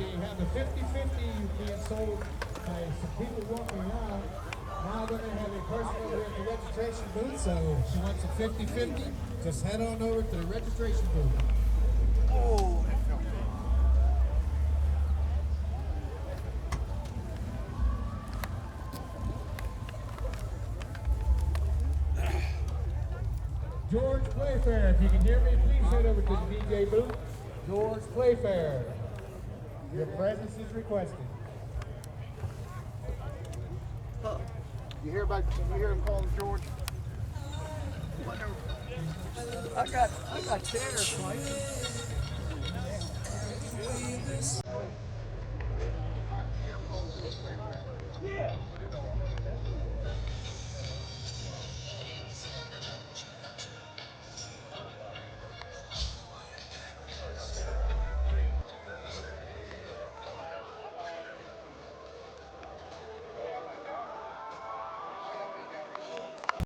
they have a 50-50 being sold by some people walking around. Now we're going to have a person over here at the registration booth, so if she wants a 50-50, just head on over to the registration booth. Oh, that felt good. George Playfair, if you can hear me, please head over to the DJ booth. George Playfair, your presence is requested. You hear him calling George? I got cheddar slices. Yeah.